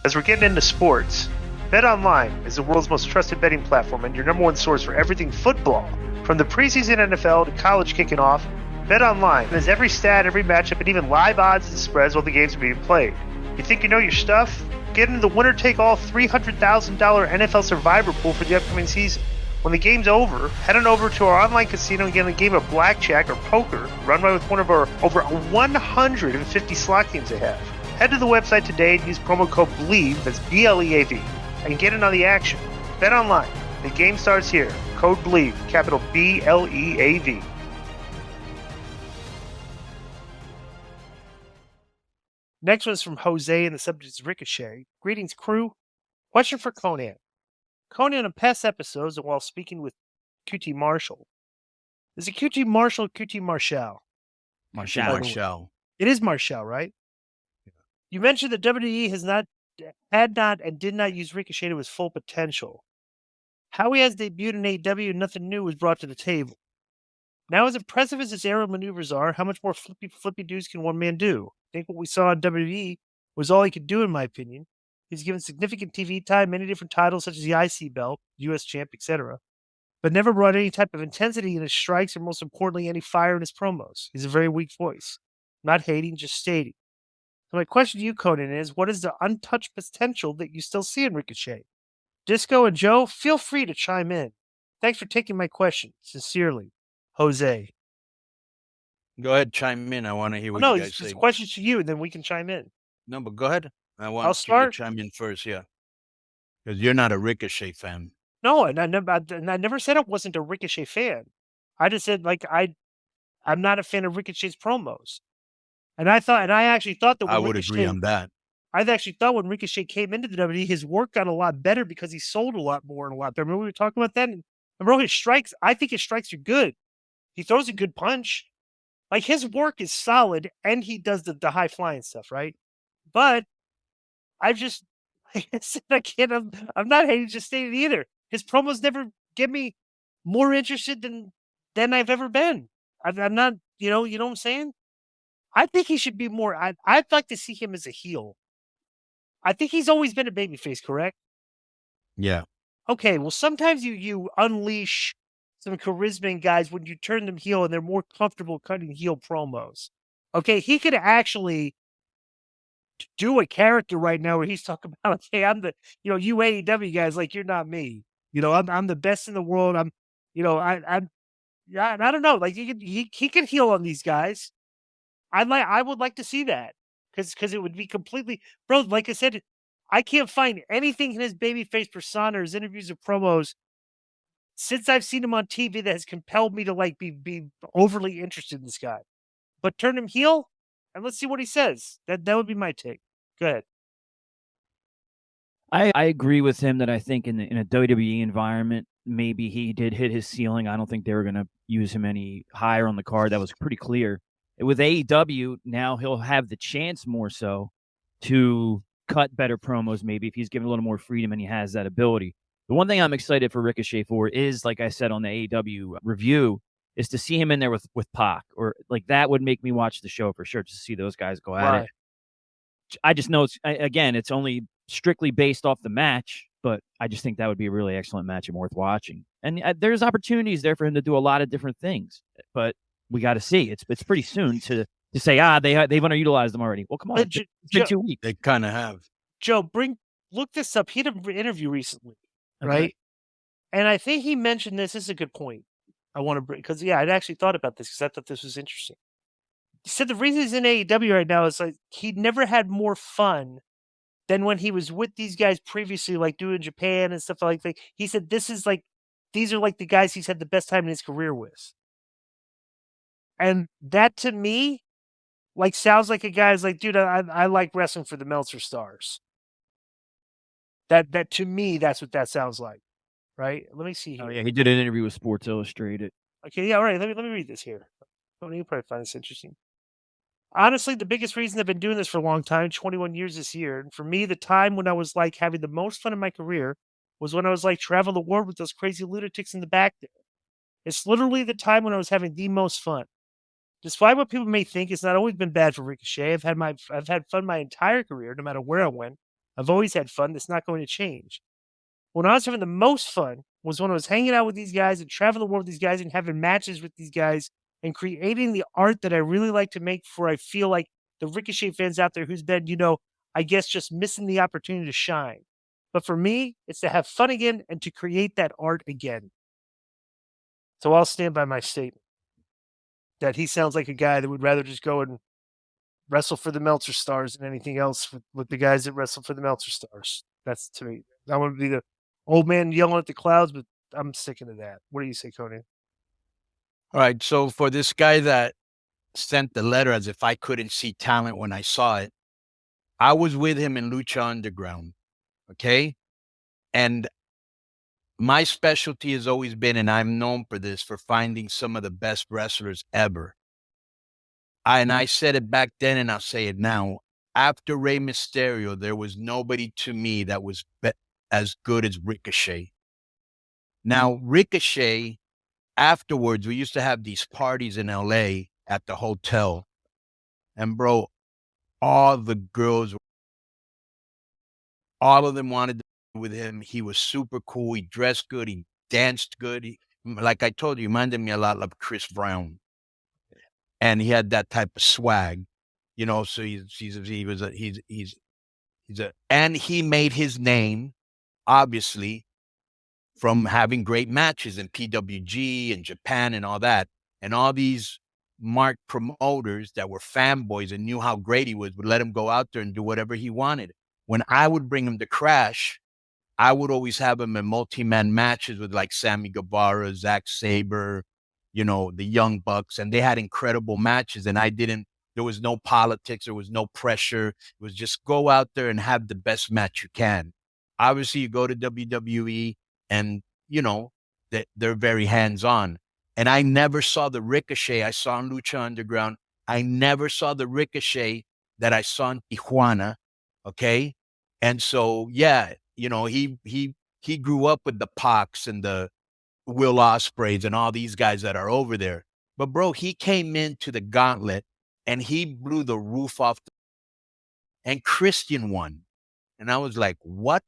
As we're getting into sports, BetOnline is the world's most trusted betting platform and your number one source for everything football. From the preseason NFL to college kicking off, BetOnline has every stat, every matchup, and even live odds and spreads while the games are being played. You think you know your stuff? Get into the winner-take-all $300,000 NFL Survivor pool for the upcoming season. When the game's over, head on over to our online casino and get a game of blackjack or poker run by with one of our over 150 slot games they have. Head to the website today and use promo code BLEAV, that's BLEAV, and get in on the action. Bet online. The game starts here. Code BLEAV, capital BLEAV. Next one's from Jose, and the subject is Ricochet. Greetings, crew. Question for Konnan. Konnan, in past episodes, and while speaking with QT Marshall, is it QT Marshall or QT Marshall? Marshall. It is Marshall, right? Yeah. You mentioned that WWE had not and did not use Ricochet to his full potential. How he has debuted in AEW and nothing new was brought to the table. Now, as impressive as his aerial maneuvers are, how much more flippy doos can one man do? I think what we saw in WWE was all he could do, in my opinion. He's given significant TV time, many different titles such as the IC belt, US champ, etc., but never brought any type of intensity in his strikes or, most importantly, any fire in his promos. He's a very weak voice. Not hating, just stating. So my question to you, Konnan, is what is the untouched potential that you still see in Ricochet? Disco and Joe, feel free to chime in. Thanks for taking my question. Sincerely, Jose. Go ahead, chime in. I want to hear what you guys say. No, questions to you, and then we can chime in. No, but go ahead. I'll start. To chime in first, yeah. Because you're not a Ricochet fan. No, and I never said I wasn't a Ricochet fan. I just said, I'm not a fan of Ricochet's promos. And I actually thought that when I would agree on that. I actually thought when Ricochet came into the WWE, his work got a lot better because he sold a lot more and a lot better. Remember we were talking about that? And remember his strikes? I think his strikes are good. He throws a good punch. Like, his work is solid, and he does the high-flying stuff, right? But I'm not hating, just stating either. His promos never get me more interested than I've ever been. I'm not, you know what I'm saying? I think he should be more, I'd like to see him as a heel. I think he's always been a babyface, correct? Yeah. Okay, well, sometimes you unleash some charisma in guys when you turn them heel and they're more comfortable cutting heel promos. Okay, he could actually do a character right now where he's talking about, hey, I'm the, you AEW guys, like, you're not me. I'm the best in the world. I don't know. Like, he could heel on these guys. I would like to see that because it would be completely, bro. Like I said, I can't find anything in his babyface persona or his interviews or promos since I've seen him on TV that has compelled me to be overly interested in this guy. But turn him heel and let's see what he says. That would be my take. Go ahead. I agree with him that I think in a WWE environment, maybe he did hit his ceiling. I don't think they were going to use him any higher on the card. That was pretty clear. With AEW, now he'll have the chance more so to cut better promos maybe if he's given a little more freedom and he has that ability. The one thing I'm excited for Ricochet for is, like I said on the AEW review, is to see him in there with Pac, or like that would make me watch the show for sure, to see those guys go at it. I just know it's only strictly based off the match, but I just think that would be a really excellent match and worth watching. And there's opportunities there for him to do a lot of different things, but we got to see. It's pretty soon to say they've underutilized them already. Well, come on, it's been 2 weeks. They kind of have. Joe, look this up. He did an interview recently, right? And I think he mentioned this. This is a good point. I want to bring, because I'd actually thought about this because I thought this was interesting. He said the reason he's in AEW right now is like he never had more fun than when he was with these guys previously, like doing Japan and stuff like that. He said these are like the guys he's had the best time in his career with. And that to me, like, sounds like a guy's like, dude, I like wrestling for the Meltzer stars. That to me, that's what that sounds like. Right? Let me see here. Oh, yeah, he did an interview with Sports Illustrated. Okay, yeah, all right. Let me read this here. You'll probably find this interesting. Honestly, the biggest reason I've been doing this for a long time, 21 years this year, and for me, the time when I was like having the most fun in my career was when I was like traveling the world with those crazy lunatics in the back there. It's literally the time when I was having the most fun. Despite what people may think, it's not always been bad for Ricochet. I've had fun my entire career, no matter where I went. I've always had fun. That's not going to change. When I was having the most fun was when I was hanging out with these guys and traveling the world with these guys and having matches with these guys and creating the art that I really like to make for I feel like the Ricochet fans out there who's been, I guess just missing the opportunity to shine. But for me, it's to have fun again and to create that art again. So I'll stand by my statement that he sounds like a guy that would rather just go and wrestle for the Meltzer Stars than anything else with the guys that wrestle for the Meltzer Stars. That's, to me, I want to be the old man yelling at the clouds, but I'm sticking to that. What do you say, Konnan? All right. So for this guy that sent the letter as if I couldn't see talent when I saw it, I was with him in Lucha Underground. Okay. And my specialty has always been, and I'm known for this, for finding some of the best wrestlers ever. And I said it back then, and I'll say it now. After Rey Mysterio, there was nobody to me that was as good as Ricochet. Now, Ricochet, afterwards, we used to have these parties in LA at the hotel. And bro, all the girls, all of them wanted to be with him. He was super cool. He dressed good. He danced good. Like I told you, he reminded me a lot of Chris Brown. And he had that type of swag, so and he made his name, obviously, from having great matches in PWG and Japan and all that. And all these marked promoters that were fanboys and knew how great he was would let him go out there and do whatever he wanted. When I would bring him to Crash, I would always have him in multi-man matches with like Sammy Guevara, Zack Sabre, the Young Bucks, and they had incredible matches. And there was no politics. There was no pressure. It was just go out there and have the best match you can. Obviously, you go to WWE and, they're very hands-on. And I never saw the Ricochet I saw in Lucha Underground. I never saw the Ricochet that I saw in Tijuana. Okay. And so, yeah, he grew up with the Pacs and the Will Ospreays and all these guys that are over there. But bro, he came into the gauntlet and he blew the roof off and Christian won. And I was like, what?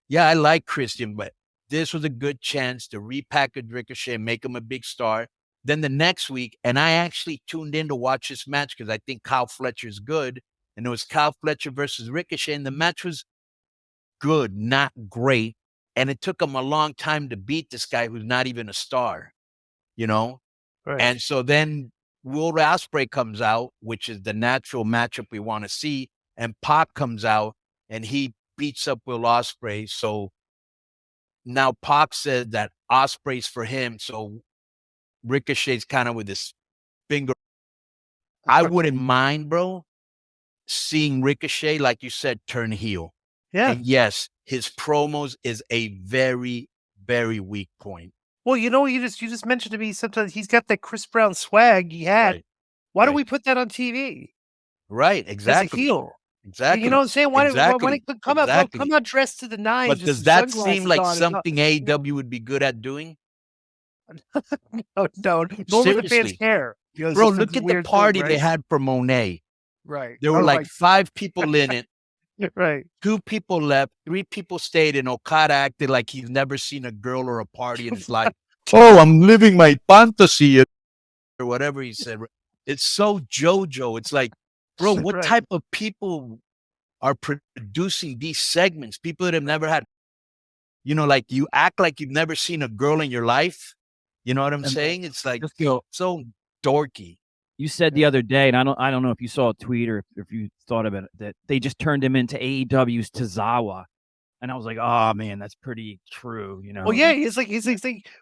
Yeah, I like Christian, but this was a good chance to repackage Ricochet and make him a big star. Then the next week, and I actually tuned in to watch this match because I think Kyle Fletcher's good. And it was Kyle Fletcher versus Ricochet. And the match was good, not great. And it took him a long time to beat this guy who's not even a star, Right. And so then Will Ospreay comes out, which is the natural matchup we want to see. And Pac comes out and he beats up Will Ospreay. So now Pac said that Ospreay's for him. So Ricochet's kind of with his finger. I wouldn't mind, bro, seeing Ricochet, like you said, turn heel. Yeah. And yes, his promos is a very, very weak point. Well, you just mentioned to me sometimes he's got that Chris Brown swag he had. Right. Why don't we put that on TV? Right, exactly. As a heel. Exactly. You know what I'm saying? Why exactly. Come out dressed to the nines? But does that seem like something AEW would be good at doing? No. Nor would the fans care. Bro, look at the party they had for Monet. Right. There were like 5 people in it. Right. 2 people left, 3 people stayed, and Okada acted like he's never seen a girl or a party in his life. Oh, I'm living my fantasy, or whatever he said. It's so JoJo. It's like, bro, what type of people are producing these segments? People that have never had, like you act like you've never seen a girl in your life. You know what I'm saying? It's like so dorky. You said the other day, and I don't know if you saw a tweet or if you thought about it, that they just turned him into AEW's Tozawa, and I was like, oh man, that's pretty true, Well, yeah, he's like,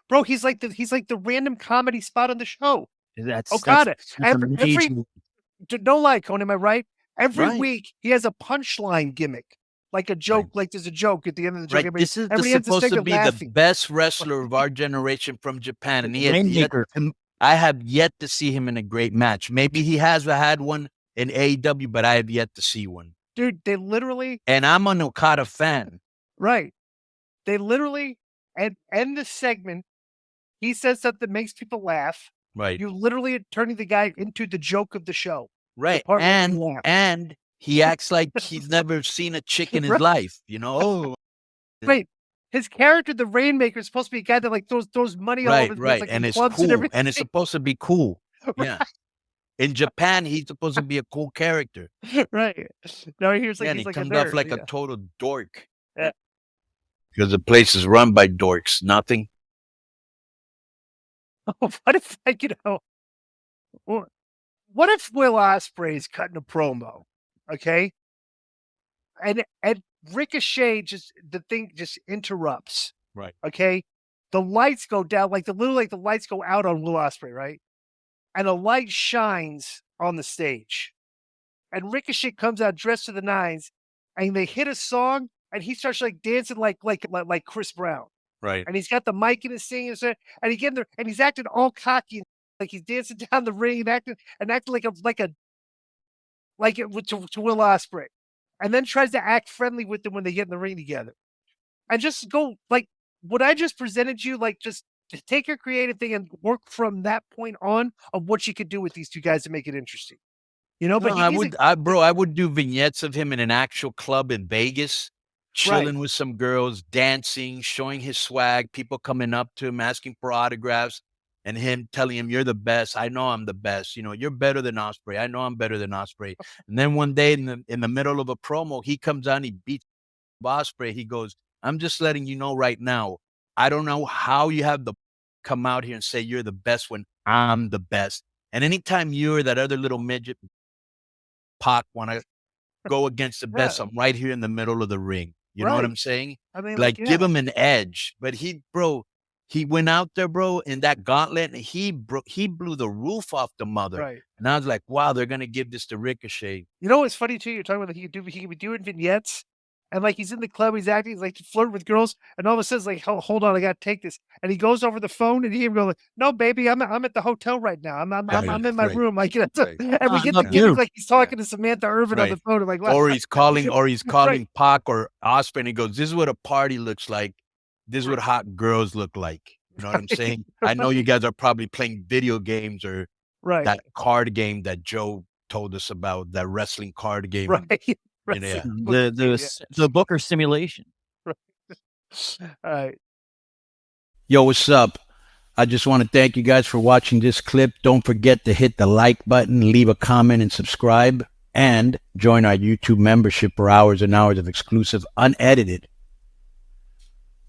bro, he's like the random comedy spot on the show. That's Okada. Every no lie, Konnan, am I right? Every week he has a punchline gimmick, like a joke, like there's a joke at the end of the joke. Right. This is supposed to be the best wrestler of our generation from Japan, and he has I have yet to see him in a great match. Maybe he has had one in AEW, but I have yet to see one. Dude, they literally... And I'm an Okada fan. Right. They literally end the segment. He says something that makes people laugh. Right. You literally are turning the guy into the joke of the show. Right. And he acts like he's never seen a chick in his Right. life. You know, oh, Wait, his character, the Rainmaker, is supposed to be a guy that like throws money all over the place, right, like and in it's clubs and cool, everything. and it's supposed to be cool. Yeah, in Japan, he's supposed to be a cool character. Right. Now he's like Yeah, and he's he like a comes off nerd. like Yeah. a total dork. Yeah. Because the place is run by dorks. Nothing. What if, like, what if Will Ospreay's cutting a promo, okay, and Ricochet the thing just interrupts, Right. okay, the lights go down, like the lights go out on Will Ospreay, right, and a light shines on the stage, and Ricochet comes out dressed to the nines, and they hit a song, and he starts like dancing like Chris Brown. Right. And he's got the mic in his singing, and he getting there, and he's acting all cocky, like he's dancing down the ring and acting like it to Will Ospreay, and then tries to act friendly with them when they get in the ring together, and just go like what I just presented you, like just take your creative thing and work from that point on of what you could do with these two guys to make it interesting, But No, I would do vignettes of him in an actual club in Vegas, chilling with some girls, dancing, showing his swag, people coming up to him, asking for autographs, and him telling him, "You're the best. I know I'm the best. You're better than Ospreay. I know I'm better than Ospreay." And then one day in the middle of a promo, he comes on, he beats Ospreay. He goes, "I'm just letting you know right now. I don't know how you have the come out here and say you're the best when I'm the best. And anytime you or that other little midget Pac want to go against the best, I'm right here in the middle of the ring." You know what I'm saying? I mean, Like, give him an edge. But he went out there, bro, in that gauntlet, and he blew the roof off the mother. Right. And I was like, wow, they're gonna give this to Ricochet. You know what's funny too? You're talking about he could be doing vignettes, and like he's in the club, he's acting, he's like flirting with girls, and all of a sudden, like, hold on, I gotta take this, and he goes over the phone, and he go like, "No, baby, I'm at the hotel right now. I'm in my room." Like, and we get the gimmick like he's talking to Samantha Irvin on the phone. I'm like, wow. Or he's calling Pac or Ospreay, and he goes, "This is what a party looks like. This is what hot girls look like." You know what I'm saying? I know you guys are probably playing video games or that card game that Joe told us about, that wrestling card game. Right. Yeah. The Booker simulation. Right. All right. Yo, what's up? I just want to thank you guys for watching this clip. Don't forget to hit the like button, leave a comment, and subscribe. And join our YouTube membership for hours and hours of exclusive, unedited,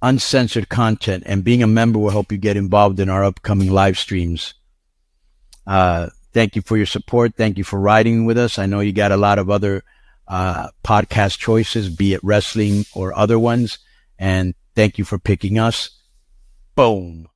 uncensored content. And being a member will help you get involved in our upcoming live streams. Thank you for your support. Thank you for riding with us. I know you got a lot of other podcast choices, be it wrestling or other ones. And thank you for picking us. Boom.